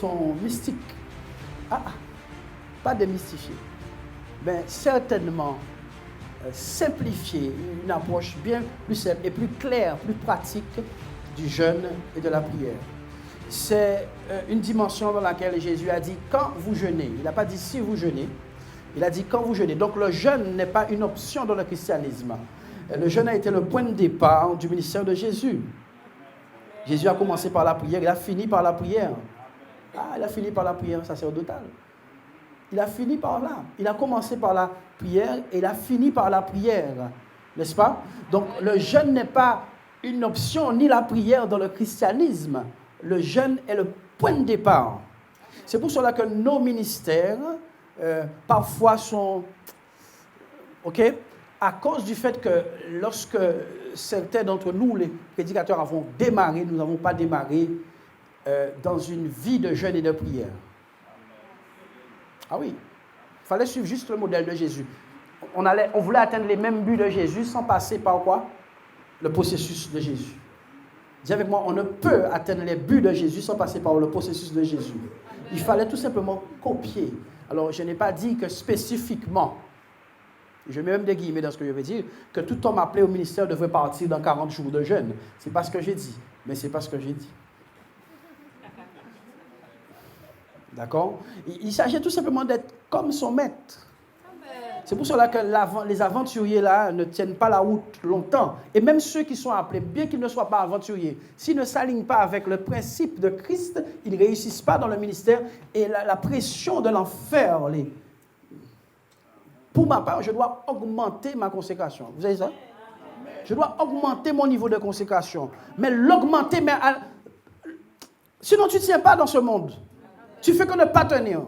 sont mystiques. Pas démystifier, mais certainement simplifier une approche bien plus simple et plus claire, plus pratique du jeûne et de la prière. C'est une dimension dans laquelle Jésus a dit quand vous jeûnez. Il n'a pas dit si vous jeûnez, il a dit quand vous jeûnez. Donc le jeûne n'est pas une option dans le christianisme. Le jeûne a été le point de départ du ministère de Jésus. Jésus a commencé par la prière, il a fini par la prière. Il a fini par la prière sacerdotale. Il a fini par là. Il a commencé par la prière et il a fini par la prière. N'est-ce pas? Donc le jeûne n'est pas une option ni la prière dans le christianisme. Le jeûne est le point de départ. C'est pour cela que nos ministères parfois sont... OK? À cause du fait que lorsque certains d'entre nous, les prédicateurs, avons démarré, nous n'avons pas démarré dans une vie de jeûne et de prière. Ah oui, il fallait suivre juste le modèle de Jésus. On voulait atteindre les mêmes buts de Jésus sans passer par quoi? Le processus de Jésus. Dis avec moi, on ne peut atteindre les buts de Jésus sans passer par le processus de Jésus. Il fallait tout simplement copier. Alors, je n'ai pas dit que spécifiquement, je mets même des guillemets dans ce que je veux dire, que tout homme appelé au ministère devrait partir dans 40 jours de jeûne. Ce n'est pas ce que j'ai dit, mais c'est pas ce que j'ai dit. D'accord? Il s'agit tout simplement d'être comme son maître. C'est pour cela que les aventuriers là ne tiennent pas la route longtemps. Et même ceux qui sont appelés, bien qu'ils ne soient pas aventuriers, s'ils ne s'alignent pas avec le principe de Christ, ils ne réussissent pas dans le ministère et la pression de l'enfer. Pour ma part, je dois augmenter ma consécration. Vous avez ça? Je dois augmenter mon niveau de consécration. Mais l'augmenter, sinon tu ne tiens pas dans ce monde. Tu fais que ne pas tenir.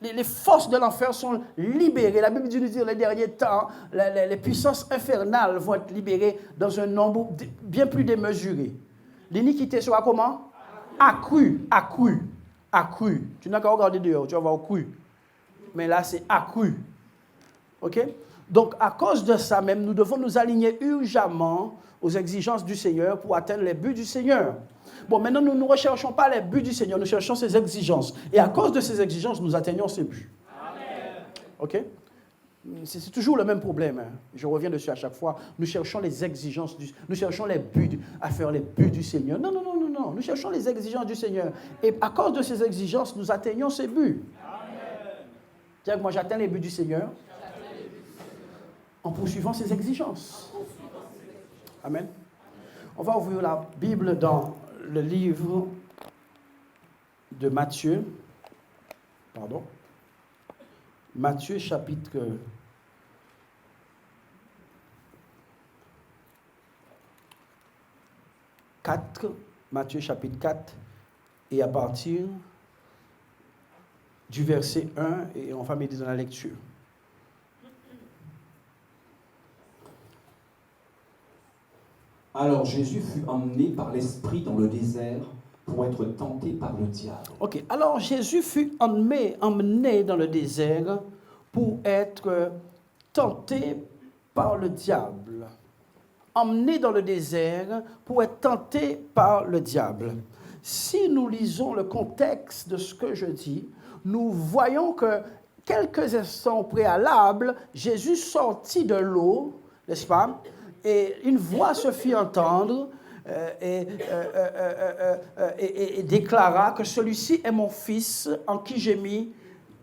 Les forces de l'enfer sont libérées. La Bible dit nous dire les derniers temps, les puissances infernales vont être libérées dans un nombre bien plus démesuré. L'iniquité sera comment? Accrue. Tu n'as qu'à regarder dehors, tu vas voir accrue. Mais là, c'est accru. OK? Donc, à cause de ça même, nous devons nous aligner urgemment aux exigences du Seigneur pour atteindre les buts du Seigneur. Bon, maintenant, nous ne recherchons pas les buts du Seigneur, nous cherchons ses exigences. Et à cause de ces exigences, nous atteignons ces buts. Amen. OK? C'est toujours le même problème. Hein. Je reviens dessus à chaque fois. Nous cherchons les exigences, nous cherchons les buts, à faire les buts du Seigneur. Non. Nous cherchons les exigences du Seigneur. Et à cause de ces exigences, nous atteignons ces buts. Tiens, moi, j'atteins les buts du Seigneur en poursuivant ses exigences. Amen. On va ouvrir la Bible dans le livre de Matthieu. Matthieu chapitre 4. Matthieu chapitre 4. Et à partir du verset 1, et on va méditer dans la lecture. Alors Jésus fut emmené par l'Esprit dans le désert pour être tenté par le diable. Ok, alors Jésus fut emmené dans le désert pour être tenté par le diable. Emmené dans le désert pour être tenté par le diable. Si nous lisons le contexte de ce que je dis, nous voyons que quelques instants au préalable, Jésus sortit de l'eau, n'est-ce pas? Et une voix se fit entendre et déclara que celui-ci est mon fils en qui j'ai mis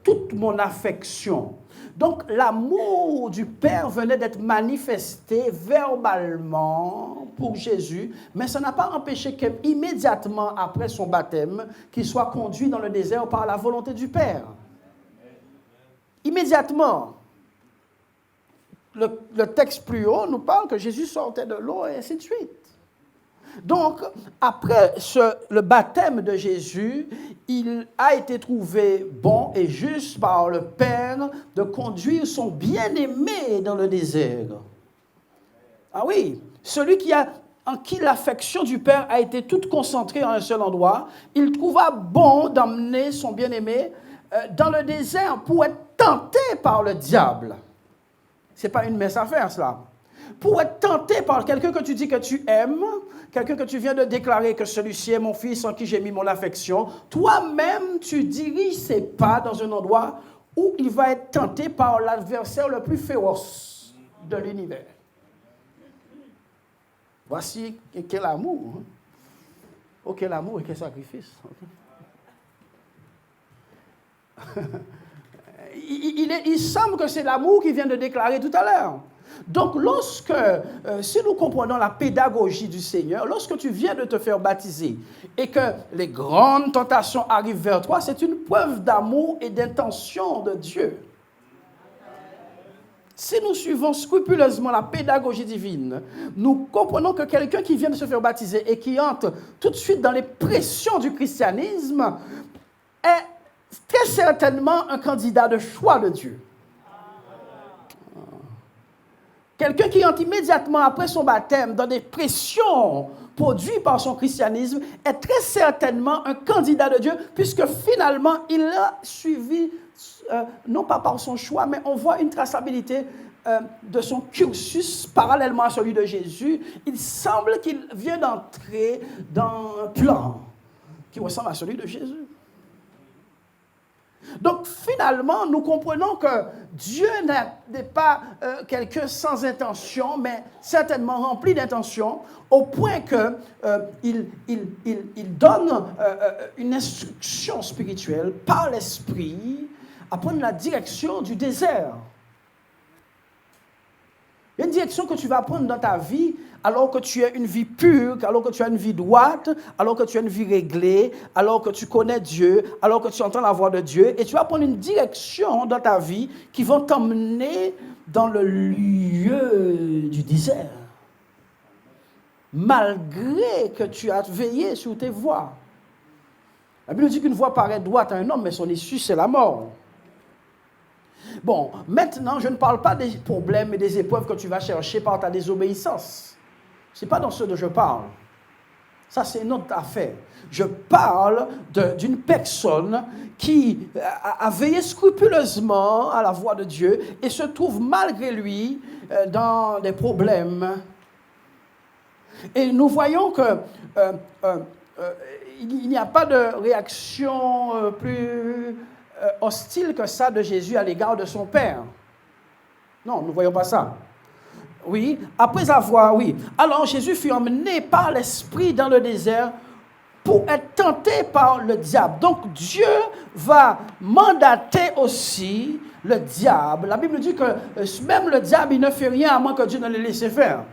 toute mon affection. Donc l'amour du Père venait d'être manifesté verbalement pour Jésus, mais ça n'a pas empêché qu'immédiatement après son baptême, qu'il soit conduit dans le désert par la volonté du Père. Immédiatement. Le texte plus haut nous parle que Jésus sortait de l'eau et ainsi de suite. Donc, après le baptême de Jésus, il a été trouvé bon et juste par le Père de conduire son bien-aimé dans le désert. Ah oui, celui en qui l'affection du Père a été toute concentrée en un seul endroit, il trouva bon d'emmener son bien-aimé dans le désert pour être tenté par le diable. Ce n'est pas une mince affaire, cela. Pour être tenté par quelqu'un que tu dis que tu aimes, quelqu'un que tu viens de déclarer que celui-ci est mon fils en qui j'ai mis mon affection, toi-même, tu diriges ses pas dans un endroit où il va être tenté par l'adversaire le plus féroce de l'univers. Voici quel amour. Hein? Oh, quel amour et quel sacrifice. Il semble que c'est l'amour qu'il vient de déclarer tout à l'heure. Donc, si nous comprenons la pédagogie du Seigneur, lorsque tu viens de te faire baptiser et que les grandes tentations arrivent vers toi, c'est une preuve d'amour et d'intention de Dieu. Si nous suivons scrupuleusement la pédagogie divine, nous comprenons que quelqu'un qui vient de se faire baptiser et qui entre tout de suite dans les pressions du christianisme est très certainement un candidat de choix de Dieu. Quelqu'un qui entre immédiatement après son baptême dans des pressions produites par son christianisme est très certainement un candidat de Dieu, puisque finalement il a suivi, non pas par son choix, mais on voit une traçabilité de son cursus parallèlement à celui de Jésus. Il semble qu'il vient d'entrer dans un plan qui ressemble à celui de Jésus. Donc, finalement, nous comprenons que Dieu n'est pas quelqu'un sans intention, mais certainement rempli d'intention, au point qu'il donne une instruction spirituelle par l'Esprit à prendre la direction du désert. Il y a une direction que tu vas prendre dans ta vie alors que tu as une vie pure, alors que tu as une vie droite, alors que tu as une vie réglée, alors que tu connais Dieu, alors que tu entends la voix de Dieu, et tu vas prendre une direction dans ta vie qui va t'emmener dans le lieu du désert. Malgré que tu as veillé sur tes voies. La Bible dit qu'une voie paraît droite à un homme, mais son issue, c'est la mort. Bon, maintenant, je ne parle pas des problèmes et des épreuves que tu vas chercher par ta désobéissance. Ce n'est pas dans ce dont je parle. Ça, c'est une autre affaire. Je parle d'une personne qui a veillé scrupuleusement à la voix de Dieu et se trouve malgré lui dans des problèmes. Et nous voyons que il n'y a pas de réaction plus hostile que ça de Jésus à l'égard de son Père. Non, nous ne voyons pas ça. Oui, après avoir, oui. Alors Jésus fut emmené par l'Esprit dans le désert pour être tenté par le diable. Donc Dieu va mandater aussi le diable. La Bible dit que même le diable, il ne fait rien à moins que Dieu ne le laisse faire.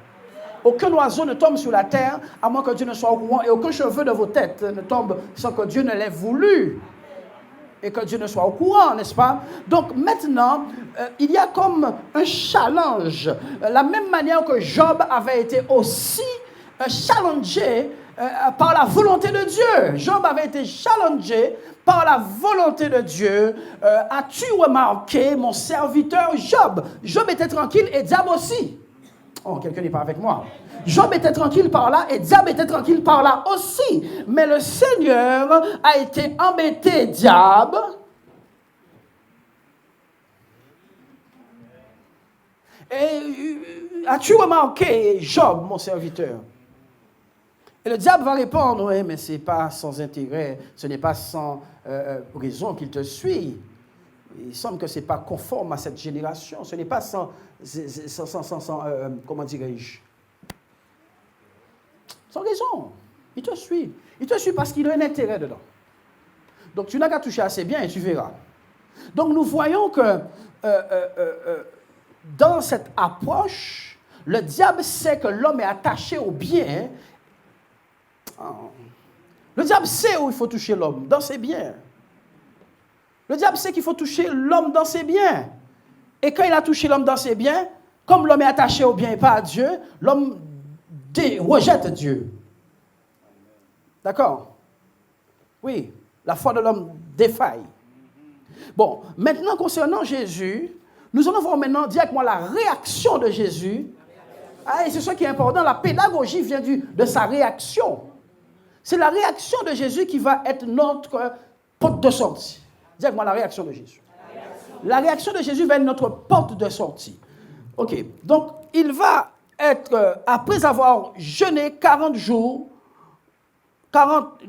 Aucun oiseau ne tombe sur la terre à moins que Dieu ne soit au courant, et aucun cheveu de vos têtes ne tombe sans que Dieu ne l'ait voulu. Et que Dieu ne soit au courant, n'est-ce pas? Donc maintenant, il y a comme un challenge. La même manière que Job avait été aussi challengé par la volonté de Dieu. Job avait été challengé par la volonté de Dieu. As-tu remarqué mon serviteur Job? Job était tranquille et diable aussi. Oh, quelqu'un n'est pas avec moi. Job était tranquille par là et diable était tranquille par là aussi. Mais le Seigneur a été embêté, diable. Et as-tu remarqué, Job, mon serviteur? Et le diable va répondre, oui, mais ce n'est pas sans intérêt, ce n'est pas sans raison qu'il te suit. Il semble que ce n'est pas conforme à cette génération, ce n'est pas sans comment dirais-je, sans raison. Il te suit. Il te suit parce qu'il a un intérêt dedans. Donc tu n'as qu'à toucher assez bien et tu verras. Donc nous voyons que dans cette approche, le diable sait que l'homme est attaché au bien. Le diable sait où il faut toucher l'homme, dans ses biens. Le diable sait qu'il faut toucher l'homme dans ses biens. Et quand il a touché l'homme dans ses biens, comme l'homme est attaché au bien et pas à Dieu, l'homme rejette Dieu. D'accord? Oui, la foi de l'homme défaille. Bon, maintenant concernant Jésus, nous allons voir maintenant directement la réaction de Jésus. Ah, et c'est ce qui est important, la pédagogie vient de sa réaction. C'est la réaction de Jésus qui va être notre porte de sortie. Dis-moi la réaction de Jésus. La réaction de Jésus va être notre porte de sortie. Ok, donc il va après avoir jeûné 40 jours, 40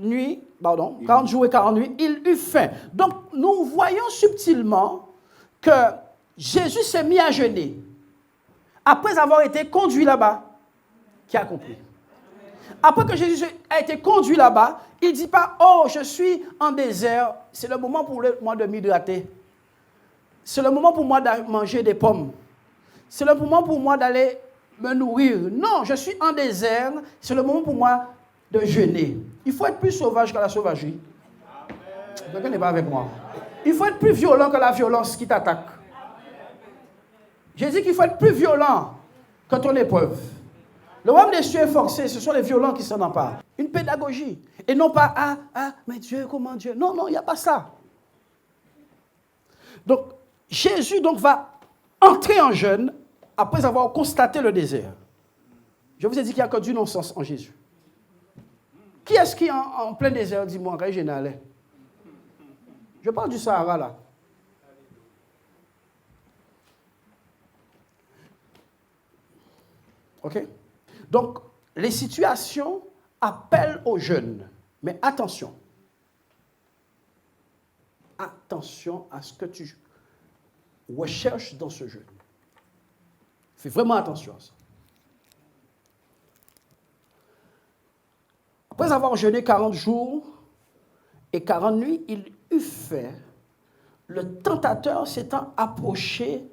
jours et 40 nuits, il eut faim. Donc, nous voyons subtilement que Jésus s'est mis à jeûner. Après avoir été conduit là-bas, qui a compris? Après que Jésus a été conduit là-bas, il ne dit pas, oh, je suis en désert, c'est le moment pour moi de m'hydrater. C'est le moment pour moi de manger des pommes. C'est le moment pour moi d'aller me nourrir. Non, je suis en désert, c'est le moment pour moi de jeûner. Il faut être plus sauvage que la sauvagerie. Quelqu'un n'est pas avec moi. Il faut être plus violent que la violence qui t'attaque. J'ai dit qu'il faut être plus violent que ton épreuve. Le royaume des cieux est forcé, ce sont les violents qui s'en emparent. Une pédagogie. Et non pas, mais Dieu, comment Dieu? Non, il n'y a pas ça. Donc, Jésus va entrer en jeûne après avoir constaté le désert. Je vous ai dit qu'il n'y a que du non-sens en Jésus. Qui est-ce qui est en plein désert? Dis-moi, régional. Je parle du Sahara, là. OK? Donc, les situations appellent au jeûne. Mais attention. Attention à ce que tu recherches dans ce jeûne. Fais vraiment attention à ça. Après avoir jeûné 40 jours et 40 nuits, il eut faim. Le tentateur s'étant approché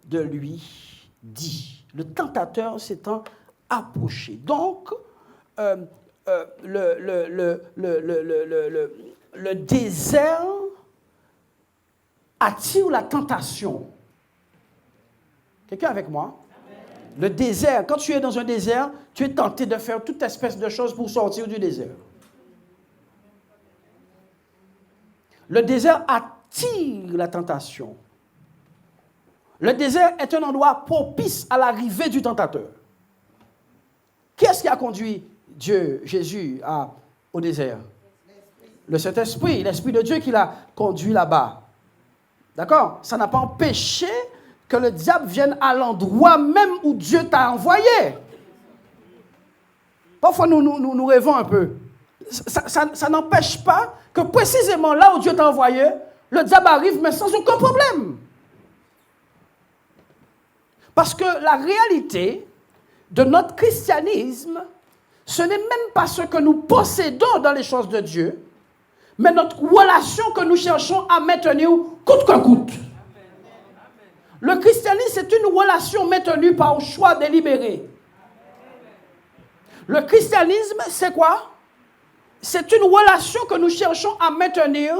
de lui, dit. Le tentateur s'étant approché. Donc, le désert attire la tentation. Quelqu'un avec moi? Le désert, quand tu es dans un désert, tu es tenté de faire toute espèce de choses pour sortir du désert. Le désert attire la tentation. Le désert est un endroit propice à l'arrivée du tentateur. Qui est-ce qui a conduit Jésus au désert? Le Saint-Esprit, l'Esprit de Dieu qui l'a conduit là-bas. D'accord? Ça n'a pas empêché que le diable vienne à l'endroit même où Dieu t'a envoyé. Parfois, nous rêvons un peu. Ça n'empêche pas que précisément là où Dieu t'a envoyé, le diable arrive, mais sans aucun problème. Parce que la réalité de notre christianisme, ce n'est même pas ce que nous possédons dans les choses de Dieu, mais notre relation que nous cherchons à maintenir coûte que coûte. Le christianisme, c'est une relation maintenue par choix délibéré. Le christianisme, c'est quoi? C'est une relation que nous cherchons à maintenir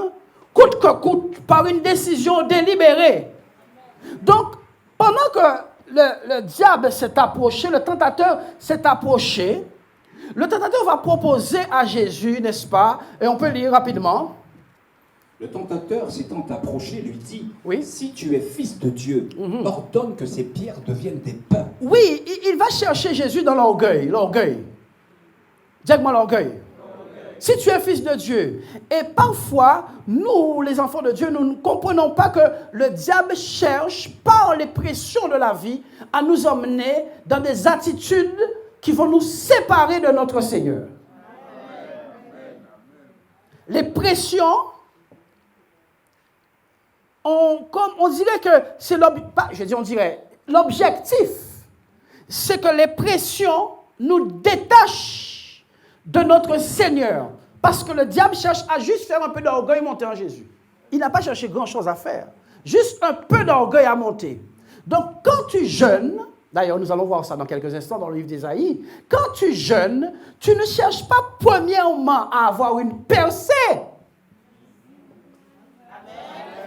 coûte que coûte par une décision délibérée. Donc, pendant que le diable s'est approché, le tentateur s'est approché, le tentateur va proposer à Jésus, n'est-ce pas? Et on peut lire rapidement. Le tentateur s'étant approché lui dit, oui. Si tu es fils de Dieu, ordonne que ces pierres deviennent des pains. Oui, il va chercher Jésus dans l'orgueil. Dis-moi l'orgueil. Si tu es fils de Dieu. Et parfois, nous, les enfants de Dieu, nous ne comprenons pas que le diable cherche, par les pressions de la vie, à nous emmener dans des attitudes qui vont nous séparer de notre Seigneur. Les pressions, on dirait que c'est l'objectif, c'est que les pressions nous détachent de notre Seigneur. Parce que le diable cherche à juste faire un peu d'orgueil monter en Jésus. Il n'a pas cherché grand-chose à faire. Juste un peu d'orgueil à monter. Donc, quand tu jeûnes, d'ailleurs, nous allons voir ça dans quelques instants dans le livre d'Ésaïe, quand tu jeûnes, tu ne cherches pas premièrement à avoir une percée.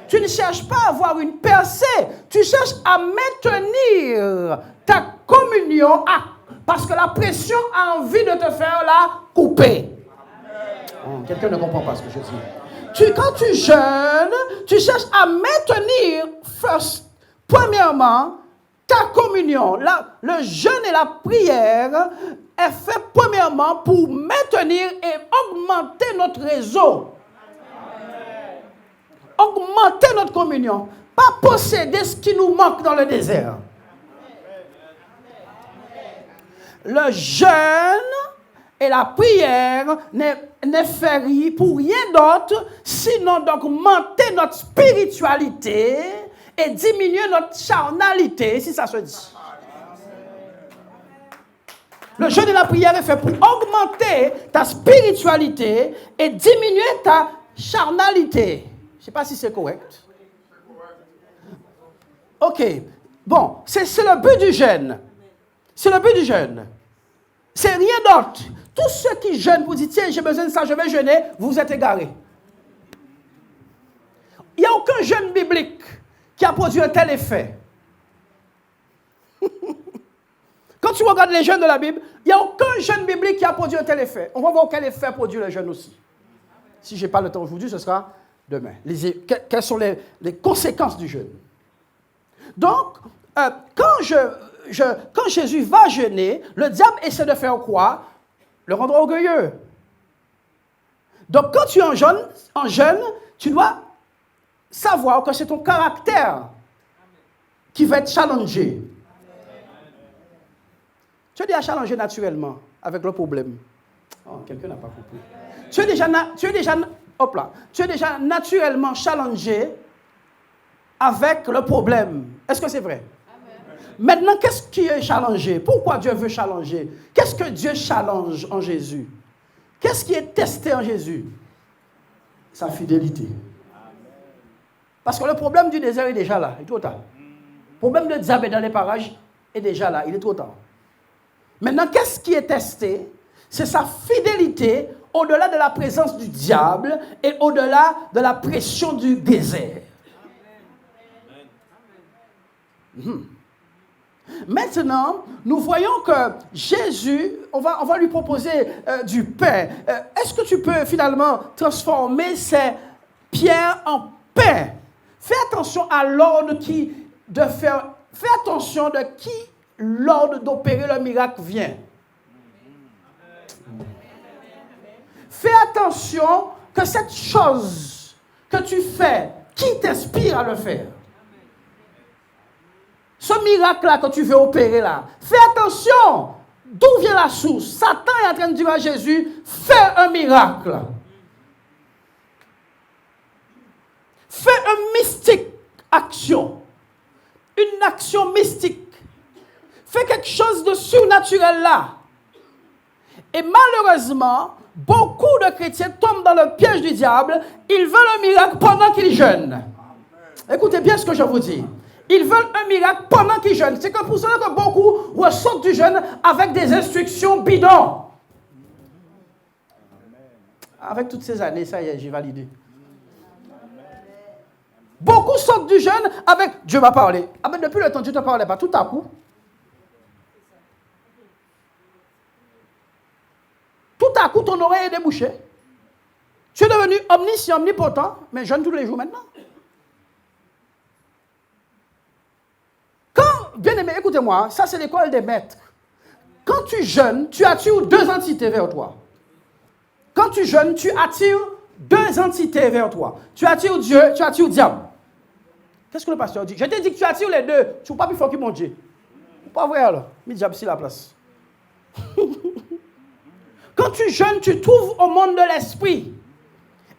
Tu ne cherches pas à avoir une percée. Tu cherches à maintenir ta communion parce que la pression a envie de te faire la couper. Quelqu'un ne comprend pas ce que je dis. Quand tu jeûnes, tu cherches à maintenir, premièrement, ta communion. Le jeûne et la prière est fait premièrement pour maintenir et augmenter notre réseau. Augmenter notre communion. Pas posséder ce qui nous manque dans le désert. le jeûne et la prière n'est fait pour rien d'autre, sinon d'augmenter notre spiritualité et diminuer notre charnalité, si ça se dit. Le jeûne et la prière est fait pour augmenter ta spiritualité et diminuer ta charnalité. Je ne sais pas si c'est correct. OK. Bon, c'est le but du jeûne. C'est le but du jeûne. C'est rien d'autre. Tous ceux qui jeûnent, vous dites, tiens, j'ai besoin de ça, je vais jeûner, vous êtes égarés. Il n'y a aucun jeûne biblique qui a produit un tel effet. Quand tu regardes les jeûnes de la Bible, il n'y a aucun jeûne biblique qui a produit un tel effet. On va voir quel effet produit le jeûne aussi. Si je n'ai pas le temps aujourd'hui, ce sera demain. Quelles sont les conséquences du jeûne? Donc, quand Jésus va jeûner, le diable essaie de faire quoi? Le rendre orgueilleux. Donc, quand tu es en jeûne, tu dois savoir que c'est ton caractère qui va être challengé. Tu es déjà challengé naturellement avec le problème. Oh, quelqu'un n'a pas compris. Tu es déjà naturellement challengé avec le problème. Est-ce que c'est vrai? Maintenant, qu'est-ce qui est challengé? Pourquoi Dieu veut challenger? Qu'est-ce que Dieu challenge en Jésus? Qu'est-ce qui est testé en Jésus? Sa fidélité. Parce que le problème du désert est déjà là, il est trop tard. Le problème de diable dans les parages est déjà là, il est trop tard. Maintenant, qu'est-ce qui est testé? C'est sa fidélité au-delà de la présence du diable et au-delà de la pression du désert. Maintenant, nous voyons que Jésus, on va lui proposer du pain. Est-ce que tu peux finalement transformer ces pierres en pain? Fais attention à l'ordre fais attention de qui l'ordre d'opérer le miracle vient. Fais attention que cette chose que tu fais, qui t'inspire à le faire? Ce miracle-là que tu veux opérer là, fais attention d'où vient la source. Satan est en train de dire à Jésus, fais un miracle. Fais une mystique action. Une action mystique. Fais quelque chose de surnaturel là. Et malheureusement, beaucoup de chrétiens tombent dans le piège du diable. Ils veulent un miracle pendant qu'ils jeûnent. Écoutez bien ce que je vous dis. Ils veulent un miracle pendant qu'ils jeûnent. C'est que pour cela que beaucoup ressortent du jeûne avec des instructions bidons. Avec toutes ces années, ça y est, j'ai validé. Beaucoup sortent du jeûne avec « Dieu m'a parlé ». Ah ben depuis le temps, Dieu ne te parlait pas. Tout à coup, ton oreille est débouchée. Tu es devenu omniscient, omnipotent, mais jeûne tous les jours maintenant. Bien aimé, écoutez-moi, ça c'est l'école des maîtres. Quand tu jeûnes, tu attires deux entités vers toi. Quand tu jeûnes, tu attires deux entités vers toi. Tu attires Dieu, tu attires le diable. Qu'est-ce que le pasteur dit? Je t'ai dit que tu attires les deux. Tu ne peux pas plus fort que mon Dieu. Pas vrai alors. Mais le diable, c'est la place. Quand tu jeûnes, tu trouves au monde de l'esprit.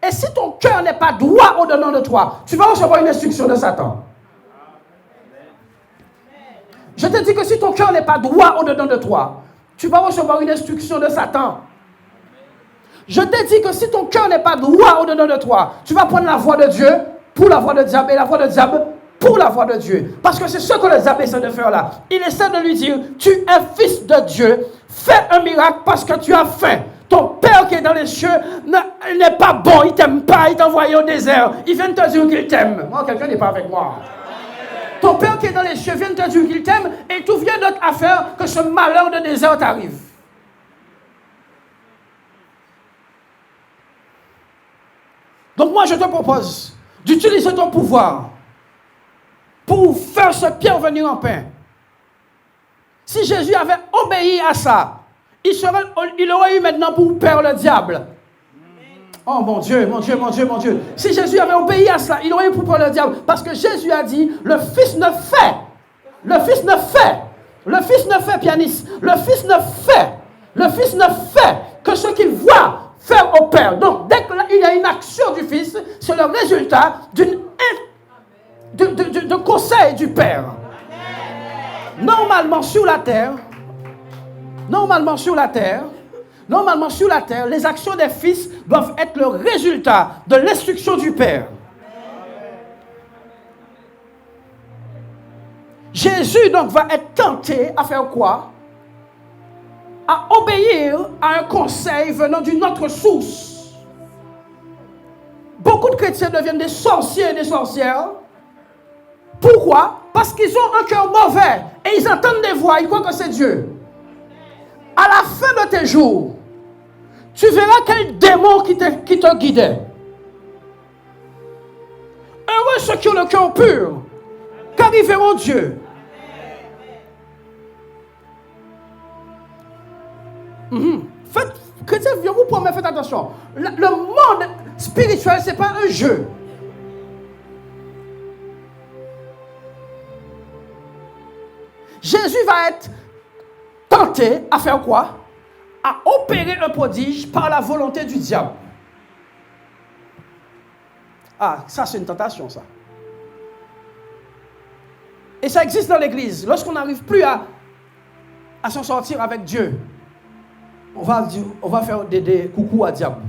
Et si ton cœur n'est pas droit au-dedans de toi, tu vas recevoir une instruction de Satan. Je te dis que si ton cœur n'est pas droit au-dedans de toi, tu vas recevoir une instruction de Satan. Je te dis que si ton cœur n'est pas droit au-dedans de toi, tu vas prendre la voie de Dieu pour la voie de diable et la voie de diable pour la voie de Dieu. Parce que c'est ce que le diable essaie de faire là. Il essaie de lui dire, tu es fils de Dieu, fais un miracle parce que tu as faim. Ton Père qui est dans les cieux n'est pas bon, il ne t'aime pas, il t'a envoyé au désert. Il vient de te dire qu'il t'aime. Moi, quelqu'un n'est pas avec moi. Ton Père qui est dans les cieux vient de te dire qu'il t'aime et tout vient d'autre à faire que ce malheur de désert t'arrive. Donc moi je te propose d'utiliser ton pouvoir pour faire ce pierre venir en pain. Si Jésus avait obéi à ça, il aurait eu maintenant pour père le diable. Oh mon Dieu, mon Dieu, mon Dieu, mon Dieu. Si Jésus avait obéi à cela, il aurait eu pour peur le diable. Parce que Jésus a dit, le Fils ne fait Le Fils ne fait, pianiste, le Fils ne fait que ce qu'il voit faire au Père. Donc, dès qu'il y a une action du Fils, c'est le résultat de conseil du Père. Normalement sur la terre, les actions des fils doivent être le résultat de l'instruction du Père. Jésus donc va être tenté à faire quoi? À obéir à un conseil venant d'une autre source. Beaucoup de chrétiens deviennent des sorciers et des sorcières. Pourquoi? Parce qu'ils ont un cœur mauvais et ils entendent des voix, ils croient que c'est Dieu. À la fin de tes jours, tu verras quel démon qui te guidait. Heureux ceux qui ont le cœur pur, car ils verront Dieu. Faites, chrétiens, vous promettez, faites attention. Le monde spirituel, ce n'est pas un jeu. Jésus va être tenté à faire quoi? À opérer un prodige par la volonté du diable. Ah, ça c'est une tentation, ça. Et ça existe dans l'église. Lorsqu'on n'arrive plus à s'en sortir avec Dieu, on va faire des coucous à diable.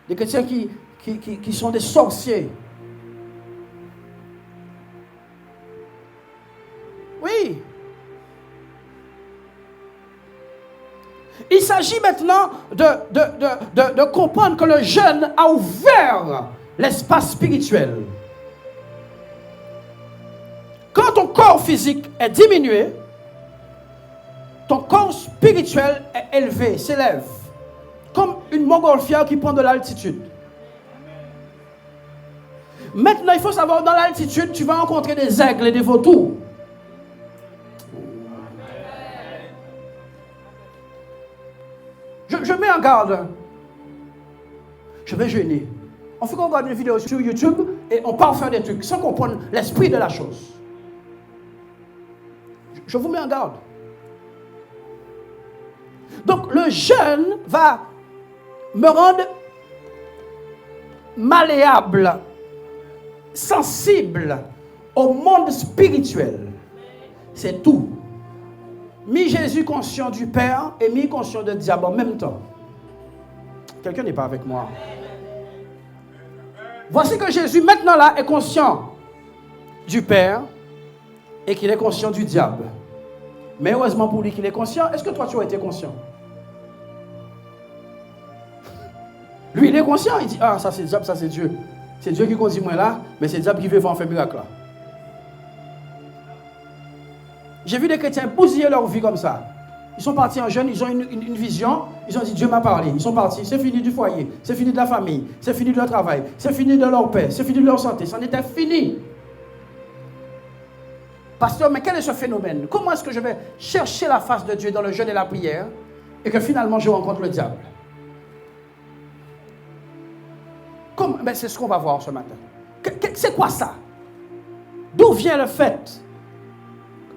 Des chrétiens qui sont des sorciers. Oui. Il s'agit maintenant de comprendre que le jeûne a ouvert l'espace spirituel. Quand ton corps physique est diminué, ton corps spirituel est élevé, s'élève. Comme une montgolfière qui prend de l'altitude. Maintenant, il faut savoir, dans l'altitude, tu vas rencontrer des aigles et des vautours. Je mets en garde. Je vais jeûner. On fait qu'on regarde une vidéo sur YouTube et on part faire des trucs sans comprendre l'esprit de la chose. Je vous mets en garde. Donc le jeûne va me rendre malléable, sensible au monde spirituel. C'est tout. Mi-Jésus conscient du Père et mi-conscient du diable en même temps. Quelqu'un n'est pas avec moi. Voici que Jésus maintenant là est conscient du Père et qu'il est conscient du diable. Mais heureusement pour lui qu'il est conscient, est-ce que toi tu as été conscient? Lui il est conscient, il dit ah ça c'est diable, ça c'est Dieu. C'est Dieu qui conduit moi là, mais c'est diable qui veut faire un miracle là. J'ai vu des chrétiens bousiller leur vie comme ça. Ils sont partis en jeûne, ils ont une vision, ils ont dit Dieu m'a parlé. Ils sont partis, c'est fini du foyer, c'est fini de la famille, c'est fini de leur travail, c'est fini de leur paix, c'est fini de leur santé, c'en était fini. Pasteur, mais quel est ce phénomène? Comment est-ce que je vais chercher la face de Dieu dans le jeûne et la prière et que finalement je rencontre le diable? Ben, c'est ce qu'on va voir ce matin. C'est quoi ça? D'où vient le fait?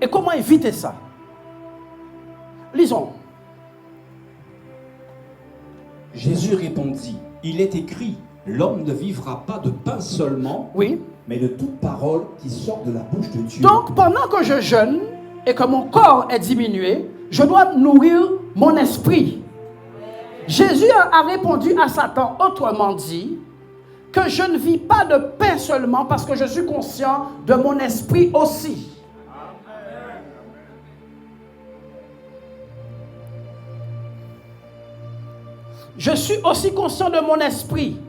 Et comment éviter ça? Lisons. Jésus répondit, il est écrit, l'homme ne vivra pas de pain seulement, oui, mais de toute parole qui sort de la bouche de Dieu. Donc, pendant que je jeûne et que mon corps est diminué, je dois nourrir mon esprit. Jésus a répondu à Satan, autrement dit, que je ne vis pas de pain seulement parce que je suis conscient de mon esprit aussi. Je suis aussi conscient de mon esprit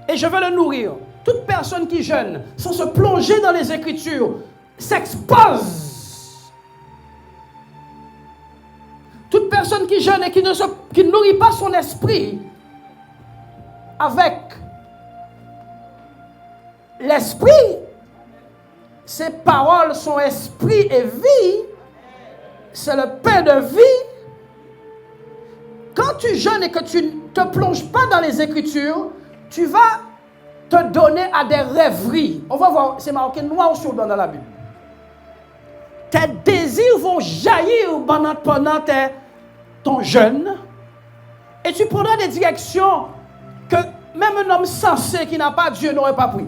et je veux le nourrir. Toute personne qui jeûne sans se plonger dans les Écritures s'expose. Toute personne qui jeûne et qui ne nourrit pas son esprit avec l'esprit, ses paroles sont esprit et vie, c'est le pain de vie. Quand tu jeûnes et que tu ne te plonges pas dans les Écritures, tu vas te donner à des rêveries. On va voir, c'est marqué noir sur blanc dans la Bible. tes désirs vont jaillir pendant ton jeûne. Et tu prendras des directions que même un homme sensé qui n'a pas Dieu n'aurait pas pris.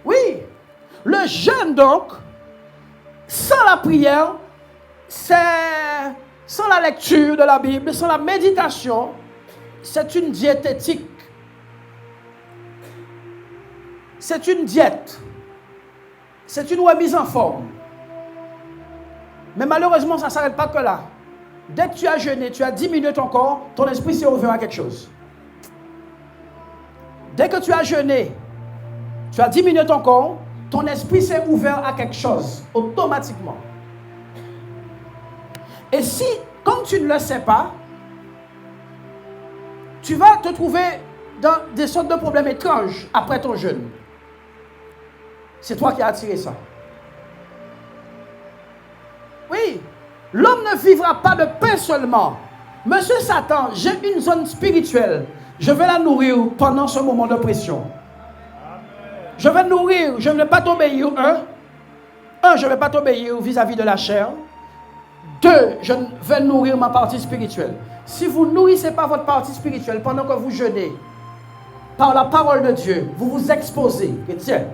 Oui, le jeûne donc, sans la prière, sans la lecture de la Bible, sans la méditation, c'est une diététique. C'est une diète. C'est une remise en forme. Mais malheureusement, ça ne s'arrête pas que là. Dès que tu as jeûné, tu as 10 minutes encore, ton esprit s'est ouvert à quelque chose. Dès que tu as jeûné, tu as 10 minutes encore, ton esprit s'est ouvert à quelque chose, automatiquement. Et si, comme tu ne le sais pas, tu vas te trouver dans des sortes de problèmes étranges après ton jeûne. C'est toi qui as attiré ça. Oui, l'homme ne vivra pas de pain seulement. Monsieur Satan, j'ai une zone spirituelle. Je vais la nourrir pendant ce moment de pression. Je vais nourrir, je ne vais pas t'obéir. Je ne vais pas t'obéir vis-à-vis de la chair. 2, je vais nourrir ma partie spirituelle. Si vous ne nourrissez pas votre partie spirituelle pendant que vous jeûnez, par la parole de Dieu, vous vous exposez. Et tiens.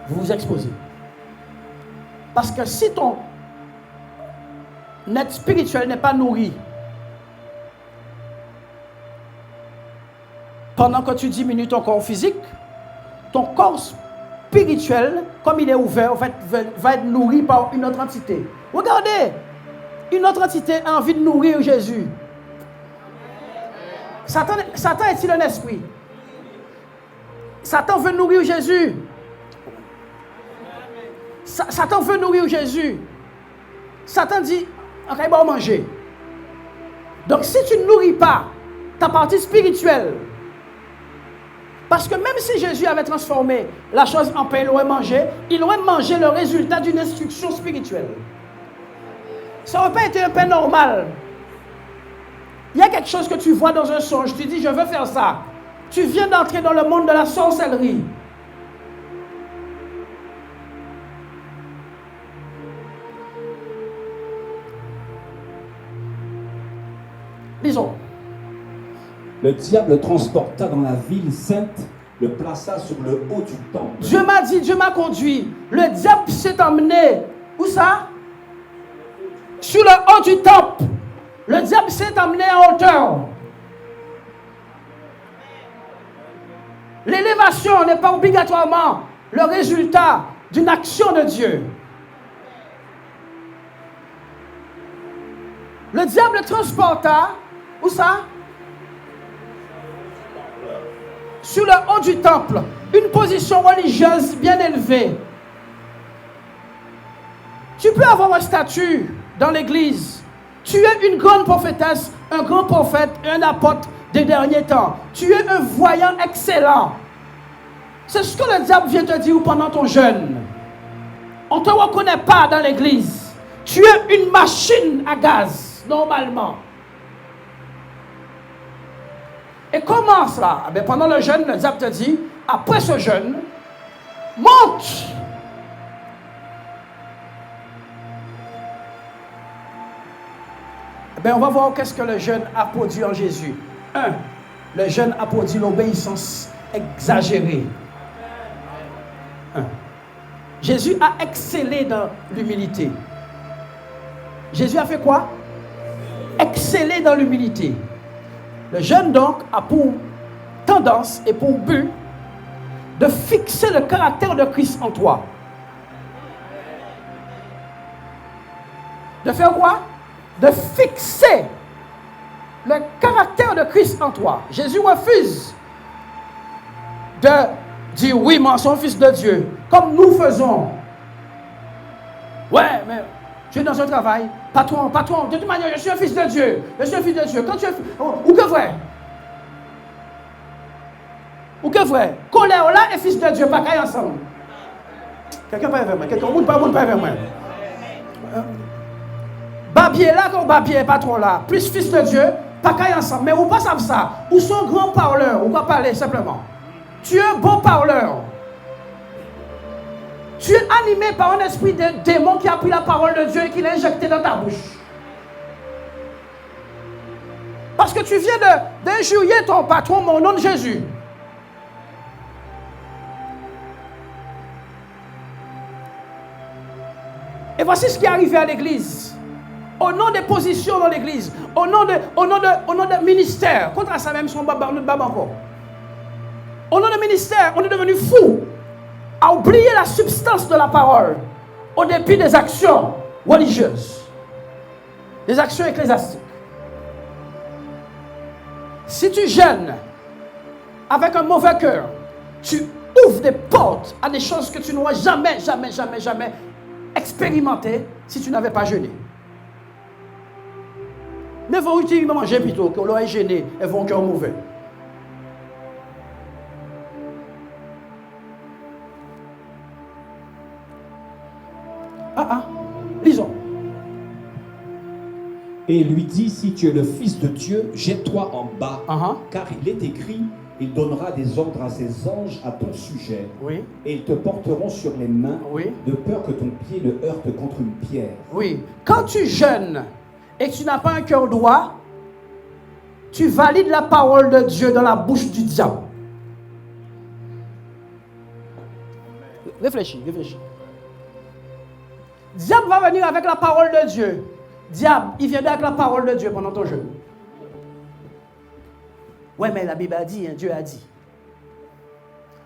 Vous vous exposez. Parce que si ton être spirituel n'est pas nourri, pendant que tu diminues ton corps physique, ton corps spirituel, comme il est ouvert, va être nourri par une autre entité. Regardez, une autre entité a envie de nourrir Jésus. Satan est-il un esprit? Satan veut nourrir Jésus. Satan veut nourrir Jésus. Satan dit, ok, il va manger. Donc si tu ne nourris pas ta partie spirituelle, parce que même si Jésus avait transformé la chose en pain, il aurait mangé le résultat d'une instruction spirituelle. Ça n'aurait pas été un pain normal. Il y a quelque chose que tu vois dans un songe, tu dis, je veux faire ça. Tu viens d'entrer dans le monde de la sorcellerie. Lisons. Le diable le transporta dans la ville sainte, le plaça sur le haut du temple. Dieu m'a dit, Dieu m'a conduit. Le diable s'est emmené. Où ça? Sur le haut du temple. Le diable s'est emmené en hauteur. L'élévation n'est pas obligatoirement le résultat d'une action de Dieu. Le diable transporta, où ça? Sur le haut du temple, une position religieuse bien élevée. Tu peux avoir un statut dans l'église. Tu es une grande prophétesse, un grand prophète et un apôtre des derniers temps. Tu es un voyant excellent. C'est ce que le diable vient te dire pendant ton jeûne. On ne te reconnaît pas dans l'église. Tu es une machine à gaz, normalement. Et comment cela? Eh bien, pendant le jeûne, le diable te dit, après ce jeûne, monte. Eh bien, on va voir qu'est-ce que le jeûne a produit en Jésus. 1. Le jeûne a produit l'obéissance exagérée. 1. Jésus a excellé dans l'humilité. Jésus a fait quoi? Exceller dans l'humilité. Le jeûne donc a pour tendance et pour but de fixer le caractère de Christ en toi. De faire quoi? De fixer le caractère de Christ en toi. Jésus refuse de dire oui, moi, son fils de Dieu, comme nous faisons. Ouais, mais tu es dans un travail, patron, de toute manière, je suis un fils de Dieu. Je suis un fils de Dieu. Quand tu es. Ou que vrai? Ou que vrai? Colère là et fils de Dieu, pas qu'à ensemble. Quelqu'un pas vers moi. Quelqu'un pas vers moi. Babier là, quand babier patron là, plus fils de Dieu, pas qu'à ensemble, mais ou pas savent ça. Ou sont grands parleurs, ou pas parler simplement. Tu es un bon parleur. Tu es animé par un esprit de démon qui a pris la parole de Dieu et qui l'a injecté dans ta bouche. Parce que tu viens d'injurier ton patron au nom de Jésus. Et voici ce qui est arrivé à l'église. Au nom des positions dans l'église, au nom de ministère, contre ça même son baba encore. Au nom de ministère, on est devenu fou à oublier la substance de la parole au dépit des actions religieuses, des actions ecclésiastiques. Si tu gênes avec un mauvais cœur, tu ouvres des portes à des choses que tu n'auras jamais expérimentées si tu n'avais pas jeûné. Mais vous utilisez manger plutôt que l'on est gêné et vont cœur mauvais. Lisons. Et il lui dit, si tu es le Fils de Dieu, jette-toi en bas, car il est écrit, il donnera des ordres à ses anges à ton sujet, oui. Et ils te porteront sur les mains, oui. De peur que ton pied ne heurte contre une pierre. Oui, quand tu jeûnes et que tu n'as pas un cœur droit, tu valides la parole de Dieu dans la bouche du diable. Réfléchis. Diable va venir avec la parole de Dieu. Diable, il vient avec la parole de Dieu pendant ton jeûne. Ouais, mais la Bible a dit, hein, Dieu a dit.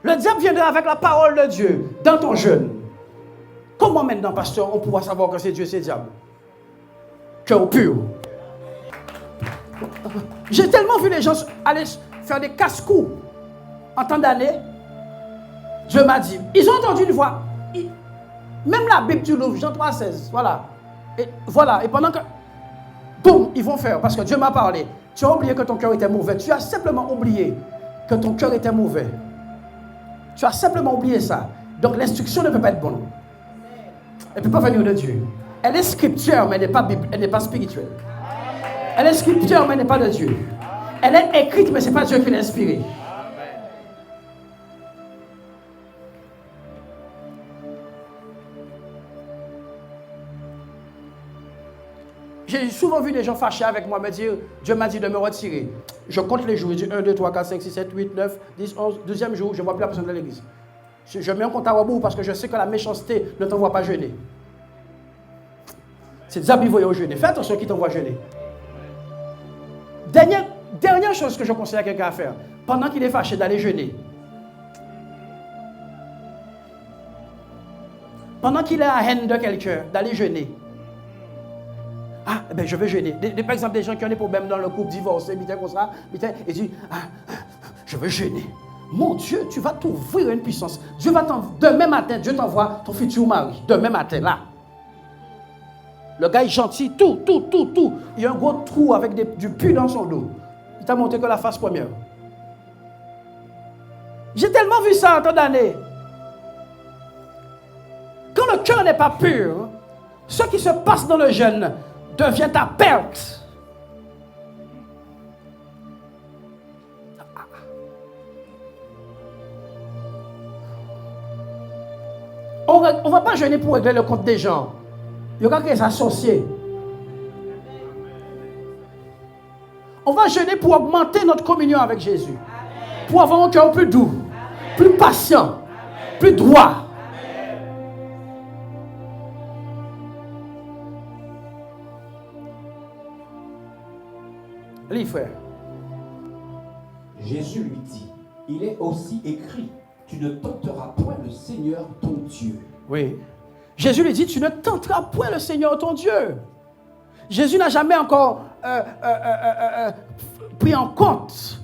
Le diable viendra avec la parole de Dieu dans ton jeûne. Comment maintenant, pasteur, on pourra savoir que c'est Dieu, c'est diable? Cœur pur. J'ai tellement vu les gens aller faire des casse-coups en temps d'année. Dieu m'a dit, ils ont entendu une voix. Même la Bible du Louvre, Jean 3,16, voilà. Et pendant que, boum, ils vont faire, parce que Dieu m'a parlé. Tu as oublié que ton cœur était mauvais. Tu as simplement oublié que ton cœur était mauvais. Tu as simplement oublié ça. Donc l'instruction ne peut pas être bonne. Elle ne peut pas venir de Dieu. Elle est scripture, mais elle n'est pas spirituelle. Elle est scripture, mais elle n'est pas de Dieu. Elle est écrite, mais ce n'est pas Dieu qui l'a inspirée. J'ai souvent vu des gens fâchés avec moi me dire, Dieu m'a dit de me retirer. Je compte les jours, je dis 1, 2, 3, 4, 5, 6, 7, 8, 9, 10, 11, 12e jour, je ne vois plus la personne de l'église. Je mets un compte à rebours parce que je sais que la méchanceté ne t'envoie pas jeûner. C'est diable qui voit au jeûner. Fais attention qui t'envoie jeûner. Dernière chose que je conseille à quelqu'un à faire, pendant qu'il est fâché, d'aller jeûner. Pendant qu'il est à haine de quelqu'un, d'aller jeûner. Ah, ben je vais jeûner. Par exemple, des gens qui ont des problèmes dans le couple, divorcés, comme ça, et disent, je veux jeûner. Mon Dieu, tu vas t'ouvrir une puissance. Dieu va demain matin, Dieu t'envoie ton futur mari. Demain matin, là. Le gars est gentil, tout. Il y a un gros trou avec du pu dans son dos. Il t'a montré que la face première. J'ai tellement vu ça en temps d'année. Quand le cœur n'est pas pur, ce qui se passe dans le jeûne devient ta perte. On ne va pas jeûner pour régler le compte des gens. Il y aura des associés. On va jeûner pour augmenter notre communion avec Jésus. Pour avoir un cœur plus doux, plus patient, plus droit. Lis, frère. Jésus lui dit, il est aussi écrit, tu ne tenteras point le Seigneur ton Dieu. Oui. Jésus lui dit, tu ne tenteras point le Seigneur ton Dieu. Jésus n'a jamais encore pris en compte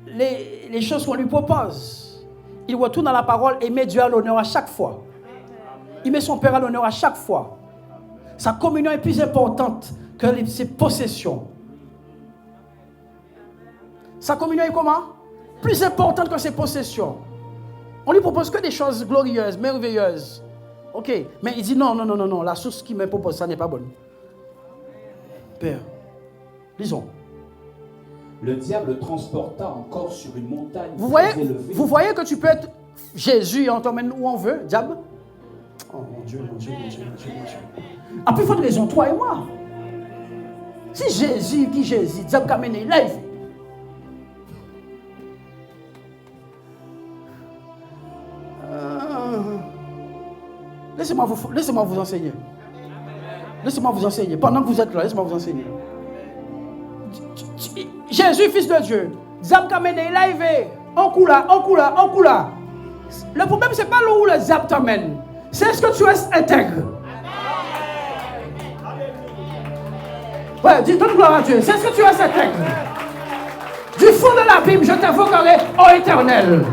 les choses qu'on lui propose. Il retourne dans la parole et met Dieu à l'honneur à chaque fois. Il met son Père à l'honneur à chaque fois. Sa communion est plus importante que ses possessions. Sa communion est comment? Plus importante que ses possessions. On lui propose que des choses glorieuses, merveilleuses. Ok, mais il dit non, la source qui me propose ça n'est pas bonne. Père, lisons. le diable transporta encore sur une montagne Vous très voyez, élevée. vous voyez que tu peux être Jésus et on t'emmène où on veut, diable? Oh mon Dieu, mon Dieu, mon Dieu, mon Dieu, mon Dieu. Ah, puis il faut une raison, toi et moi. Si Jésus, qui Jésus, diable qui mené live. Laissez-moi vous enseigner. Laissez-moi vous enseigner. Pendant que vous êtes là, laissez-moi vous enseigner. Jésus, fils de Dieu, diable qui mené live. On coule là, on coule là, on coule là. Le problème, c'est pas là où le diable t'amène. C'est ce que tu restes intègre. Ouais, dis donne gloire à Dieu. C'est ce que tu restes intègre. Du fond de l'abîme, je t'invoquerai, ô Éternel.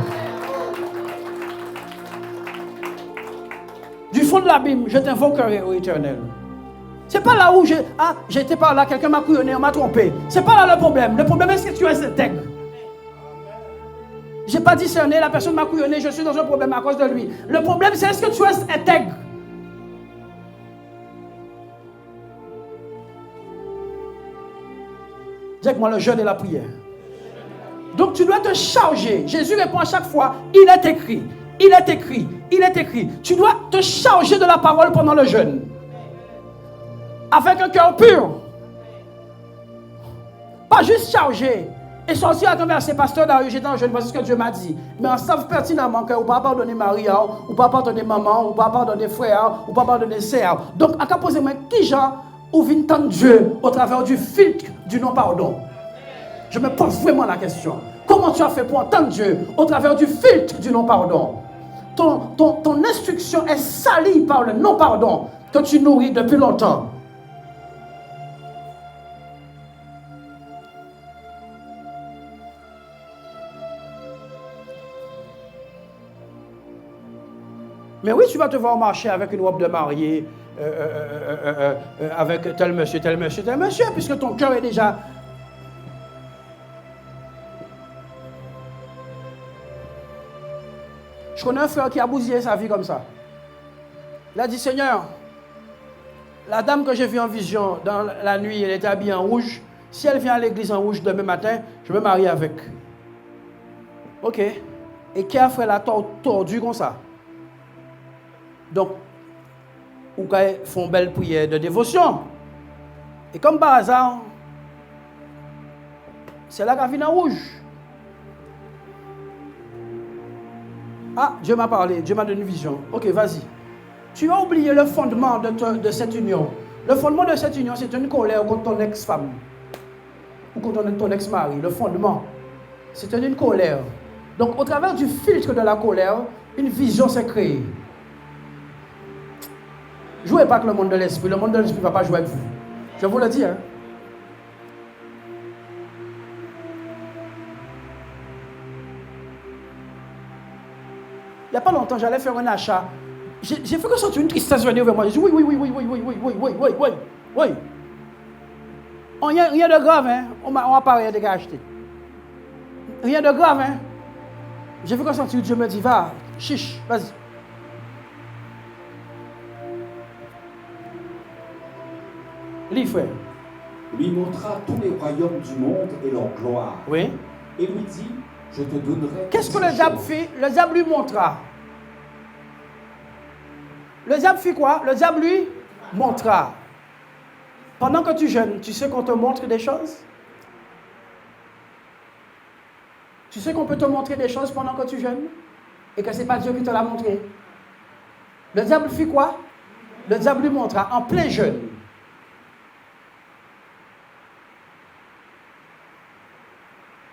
Du fond de l'abîme, je t'invoquerai, ô Éternel. C'est pas là où j'étais par là, quelqu'un m'a couillonné, on m'a trompé. C'est pas là le problème. Le problème, est-ce que tu restes intègre? J'ai pas discerné, la personne m'a couillonné, je suis dans un problème à cause de lui. Le problème, c'est est-ce que tu restes intègre? Dis avec moi le jeûne et la prière. Donc tu dois te charger. Jésus répond à chaque fois, il est écrit, il est écrit, il est écrit. Tu dois te charger de la parole pendant le jeûne. Avec un cœur pur. Pas juste charger. Et sortir à converser, pasteur Dario, j'étais en jeûne, voici ce que Dieu m'a dit. Mais on savent pertinemment que vous ne pouvez pas pardonner Maria, ou ne pouvez pas pardonner maman, ou ne pouvez pas pardonner frère, ou ne pouvez pas pardonner sœur. Donc, à quoi poser-moi, qui genre ou vient entendre Dieu au travers du filtre du non-pardon? Je me pose vraiment la question. Comment tu as fait pour entendre Dieu au travers du filtre du non-pardon? Ton instruction est salie par le non-pardon que tu nourris depuis longtemps. Mais oui, tu vas te voir marcher avec une robe de mariée, avec tel monsieur, puisque ton cœur est déjà... Je connais un frère qui a bousillé sa vie comme ça. Il a dit, Seigneur, la dame que j'ai vue en vision dans la nuit, elle était habillée en rouge. Si elle vient à l'église en rouge demain matin, je me marie avec. Ok. Et qui a fait la tordu comme ça? Donc, ou font belle prière de dévotion. Et comme par hasard, c'est là qu'elle vient en rouge. Ah, Dieu m'a parlé, Dieu m'a donné une vision. Ok, vas-y. Tu as oublié le fondement de cette union. Le fondement de cette union, c'est une colère contre ton ex-femme. Ou contre ton ex-mari. Le fondement, c'est une colère. Donc, au travers du filtre de la colère, une vision s'est créée. Jouez pas avec le monde de l'esprit. Le monde de l'esprit ne va pas jouer avec vous. Je vous le dis. Hein. Il n'y a pas longtemps, j'allais faire un achat. J'ai fait que sortir une tristesse venir vers moi. J'ai dit oui. Rien de grave, hein. On va pas rien de acheter. Rien de grave, hein. J'ai fait que sortir, Dieu me dit, va, chiche, vas-y. Lis, frère. Lui montra tous les royaumes du monde et leur gloire. Oui. Et lui dit, je te donnerai... Qu'est-ce que le diable fait? Le diable lui montra. Le diable fait quoi? Le diable lui montra. Pendant que tu jeûnes, tu sais qu'on te montre des choses? Tu sais qu'on peut te montrer des choses pendant que tu jeûnes? Et que ce n'est pas Dieu qui te l'a montré? Le diable fait quoi? Le diable lui montra en plein jeûne.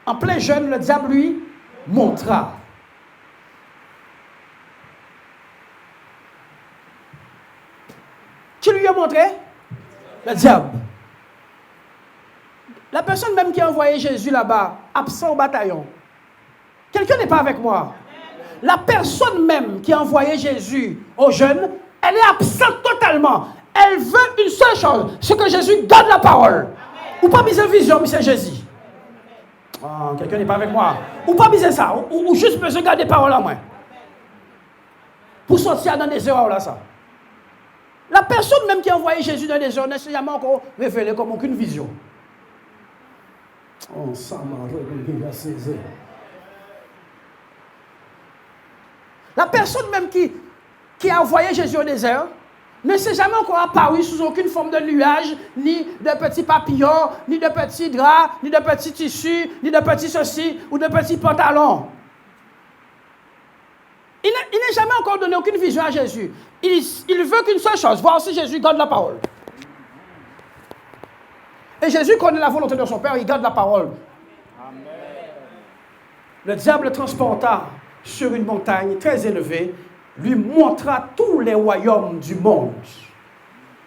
En plein jeûne, le diable lui montra. Qui lui a montré? Le diable. La personne même qui a envoyé Jésus là-bas, absent au bataillon. Quelqu'un n'est pas avec moi. La personne même qui a envoyé Jésus aux jeunes, elle est absente totalement. Elle veut une seule chose, c'est que Jésus donne la parole. Ou pas mise en vision, monsieur Jésus. Oh, quelqu'un n'est pas avec moi. Ou pas miser ça, ou juste besoin de garder parole en moi. Pour sortir dans des erreurs là, ça. La personne même qui a envoyé Jésus dans des erreurs, n'est jamais encore révélée comme aucune vision. Oh, ça m'a réveillé à 16 heures. La personne même qui a envoyé Jésus au désert ne s'est jamais encore apparu sous aucune forme de nuage, ni de petits papillons, ni de petits draps, ni de petits tissus, ni de petits ceci ou de petits pantalons. Il n'est jamais encore donné aucune vision à Jésus. Il veut qu'une seule chose, voir si Jésus garde la parole. Et Jésus connaît la volonté de son Père, il garde la parole. Amen. Le diable le transporta sur une montagne très élevée, lui montra tous les royaumes du monde.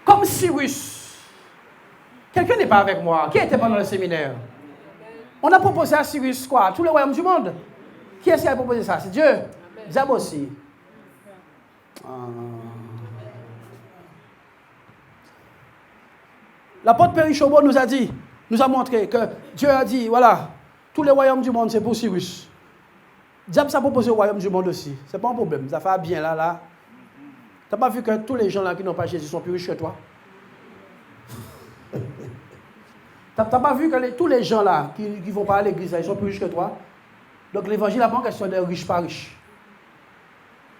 Comme Cyrus. Quelqu'un n'est pas avec moi. Qui était pendant le séminaire? On a proposé à Cyrus quoi? Tous les royaumes du monde. Qui est-ce qui a proposé ça? C'est Dieu. Diable aussi. L'apôtre Périchobo nous a montré que Dieu a dit, voilà, tous les royaumes du monde, c'est pour Cyrus. Diable s'est proposé au royaume du monde aussi. C'est pas un problème. Ça fait bien là. T'as pas vu que tous les gens là qui n'ont pas Jésus sont plus riches que toi? T'as pas vu que tous les gens là qui vont pas à l'église, ils sont plus riches que toi? Donc l'évangile n'a pas en question de riches pas riches.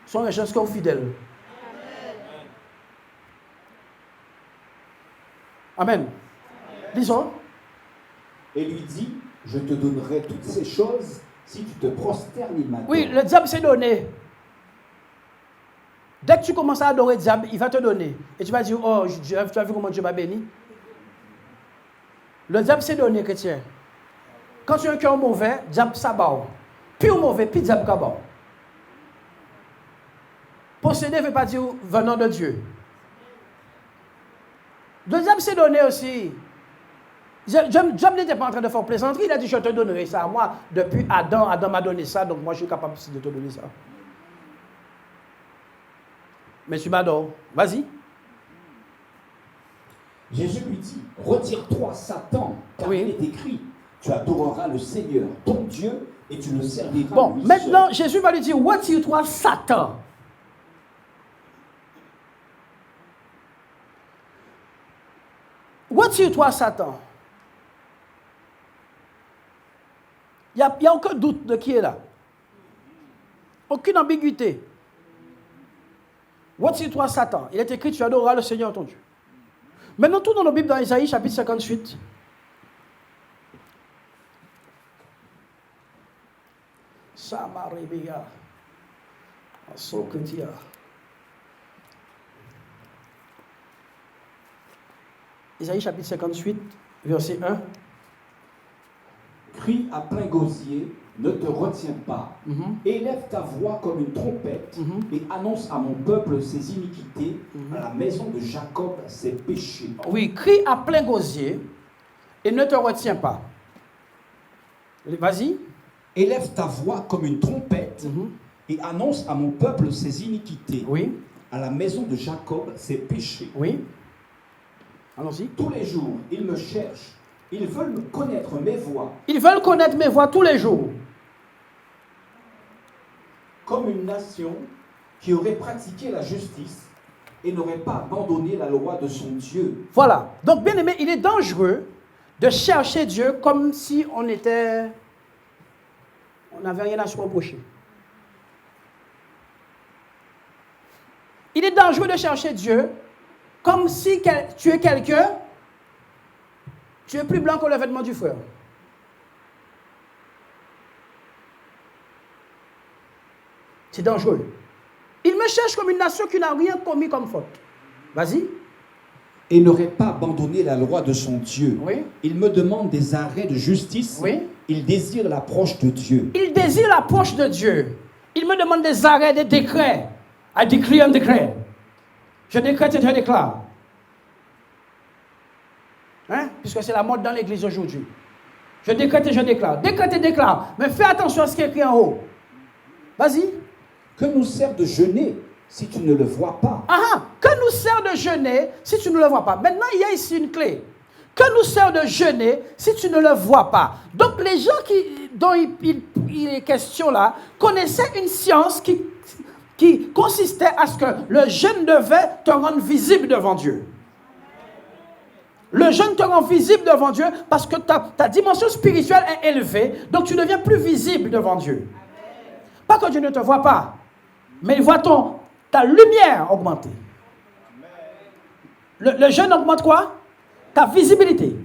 Ils sont riches que fidèles. Amen. Lisons. Et lui dit, je te donnerai toutes ces choses si tu te prosternes, il m'adore. Oui, le diable s'est donné. Dès que tu commences à adorer le diable, il va te donner. Et tu vas dire, oh, tu as vu comment Dieu m'a béni? Le diable s'est donné, chrétien. Quand tu as un cœur mauvais, le diable s'abat. Plus mauvais, plus le diable s'abat. Posséder ne veut pas dire venant de Dieu. Le diable s'est donné aussi. Job n'était pas en train de faire plaisanterie. Il a dit, je te donnerai ça. Moi, depuis Adam m'a donné ça, donc moi je suis capable de te donner ça. Mais tu m'adores. Vas-y. Jésus lui dit, retire-toi Satan, car il est écrit, tu adoreras le Seigneur, ton Dieu, et tu le serviras. Bon, maintenant, Jésus va lui dire, retire-toi Satan. Retire-toi Satan. Il n'y a aucun doute de qui est là. Aucune ambiguïté. Retire-toi Satan. Il est écrit, tu adoreras le Seigneur ton Dieu. Maintenant, tout dans nos Bibles, dans Isaïe, chapitre 58. Samaria. Soketia. Isaïe chapitre 58, verset 1. Crie à plein gosier, ne te retiens pas. Élève ta voix comme une trompette et annonce à mon peuple ses iniquités, à la maison de Jacob ses péchés. Oui, crie à plein gosier et ne te retiens pas. Vas-y. Élève ta voix comme une trompette et annonce à mon peuple ses iniquités. Oui. À la maison de Jacob ses péchés. Oui. Allons-y. Tous les jours, ils me cherchent. Ils veulent connaître mes voies. Ils veulent connaître mes voies tous les jours. Comme une nation qui aurait pratiqué la justice et n'aurait pas abandonné la loi de son Dieu. Voilà. Donc, bien aimé, il est dangereux de chercher Dieu comme si on n'avait rien à se reprocher. Il est dangereux de chercher Dieu comme si tu es quelqu'un, tu es plus blanc que le vêtement du frère. C'est dangereux. Il me cherche comme une nation qui n'a rien commis comme faute. Vas-y. Et n'aurait pas abandonné la loi de son Dieu. Oui. Il me demande des arrêts de justice. Oui. Il désire l'approche de Dieu. Il désire l'approche de Dieu. Il me demande des arrêts, des décrets. I decree and declare. Je décrète et je déclare. Hein? Puisque c'est la mode dans l'église aujourd'hui. Je décrète et je déclare. Décrète et déclare. Mais fais attention à ce qui est écrit en haut. Vas-y. Que nous sert de jeûner si tu ne le vois pas? Que nous sert de jeûner si tu ne le vois pas? Maintenant, il y a ici une clé. Que nous sert de jeûner si tu ne le vois pas? Donc, les gens dont il est question là connaissaient une science qui consistait à ce que le jeûne devait te rendre visible devant Dieu. Le jeûne te rend visible devant Dieu parce que ta dimension spirituelle est élevée, donc tu deviens plus visible devant Dieu. Pas que Dieu ne te voit pas, mais il voit ta lumière augmenter. Le jeûne augmente quoi? Ta visibilité.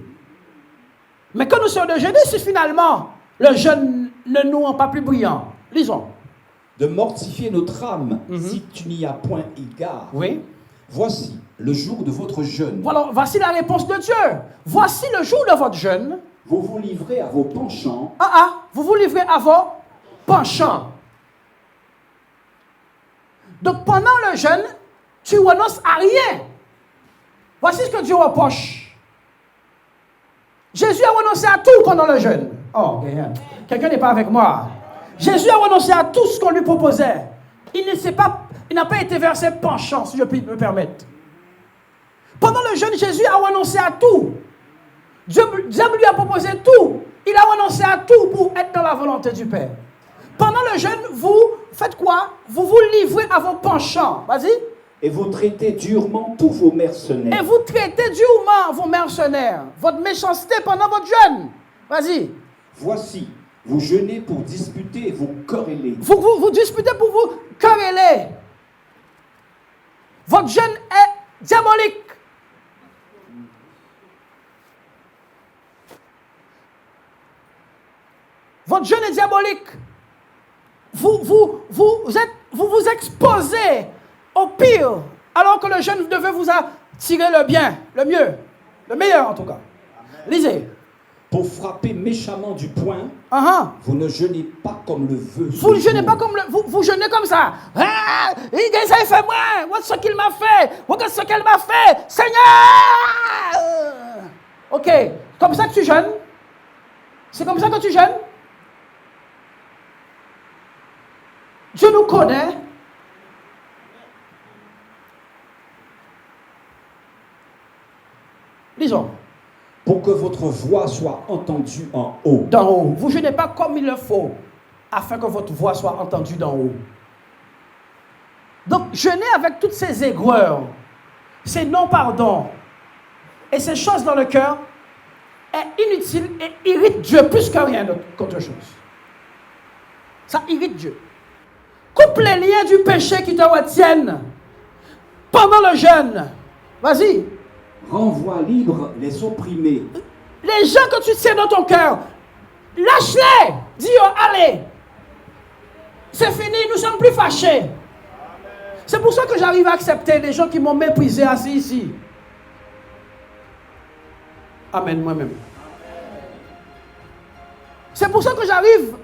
Mais quand nous sommes de jeûner, si finalement le jeûne ne nous rend pas plus brillants, lisons. De mortifier notre âme si tu n'y as point égard. Oui. Voici le jour de votre jeûne. Voilà, voici la réponse de Dieu. Voici le jour de votre jeûne. Vous vous livrez à vos penchants. Vous vous livrez à vos penchants. Donc pendant le jeûne, tu renonces à rien. Voici ce que Dieu reproche. Jésus a renoncé à tout pendant le jeûne. Oh, quelqu'un n'est pas avec moi. Jésus a renoncé à tout ce qu'on lui proposait. Il n'a pas été vers ses penchants, si je puis me permettre. Pendant le jeûne, Jésus a renoncé à tout. Dieu lui a proposé tout. Il a renoncé à tout pour être dans la volonté du Père. Pendant le jeûne, vous faites quoi? Vous vous livrez à vos penchants. Vas-y. Et vous traitez durement tous vos mercenaires. Et vous traitez durement vos mercenaires. Votre méchanceté pendant votre jeûne. Vas-y. Voici, vous jeûnez pour disputer et vous quereller. Vous disputez pour vous quereller. Votre jeûne est diabolique. Votre jeûne est diabolique. Vous vous exposez au pire, alors que le jeûne devait vous attirer le bien, le mieux, le meilleur en tout cas. Amen. Lisez. Pour frapper méchamment du poing, vous ne jeûnez pas comme le veut. Vous ne jeûnez pas comme vous jeûnez comme ça. Ah, il fait moi. Regarde ce qu'il m'a fait. Regarde ce qu'elle m'a fait. Seigneur. Ok, comme ça que tu jeûnes. C'est comme ça que tu jeûnes. Dieu nous connaît. Lisons. Pour que votre voix soit entendue en haut. D'en haut. Vous jeûnez pas comme il le faut, afin que votre voix soit entendue d'en haut. Donc, jeûner avec toutes ces aigreurs, ces non-pardons et ces choses dans le cœur est inutile et irrite Dieu plus que rien qu'autre chose. Ça irrite Dieu. Coupe les liens du péché qui te retiennent pendant le jeûne. Vas-y. Renvoie libre les opprimés. Les gens que tu tiens dans ton cœur, lâche-les. Dis-oh, allez. C'est fini, nous ne sommes plus fâchés. C'est pour ça que j'arrive à accepter les gens qui m'ont méprisé assis ici. Amen, moi-même. C'est pour ça que j'arrive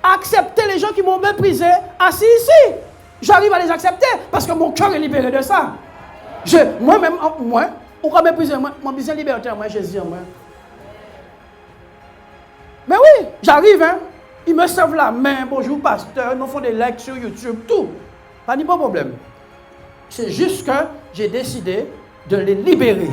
à accepter les gens qui m'ont méprisé assis ici. J'arrive à les accepter parce que mon cœur est libéré de ça. Moi-même, on va mépriser mon business libertaire, moi, Jésus, moi. Mais oui, j'arrive, hein. Ils me servent la main, bonjour pasteur, ils nous font des likes sur YouTube, tout. Pas de problème. C'est juste que j'ai décidé de les libérer.